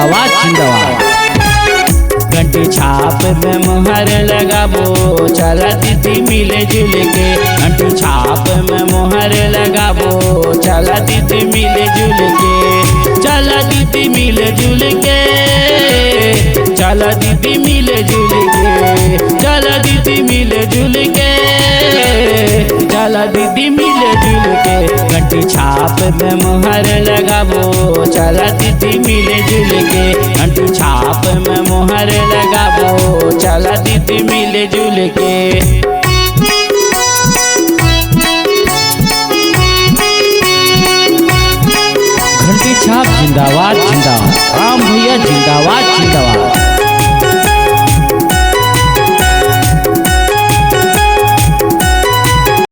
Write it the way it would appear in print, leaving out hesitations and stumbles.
जिंदाबाद जिंदाबाद। घंटी छाप में मोहर लगाबो, चला दीदी मिले जुल के। घंटी छाप में मोहर लगाबो, चला दीदी मिले जुल के। चला दीदी मिले जुल के, चला दीदी मिले जुल के। चला दीदी मिले जुल के, चला दीदी मिले जुल के। घंटी छाप में मोहर लगाबो, चला दीदी मिले जुल के। घंटी छाप में मोहर लगाबो, चला दीदी मिले जुल के। घंटी छाप जिंदाबाद जिंदाबाद, राम भैया जिंदाबाद जिंदाबाद।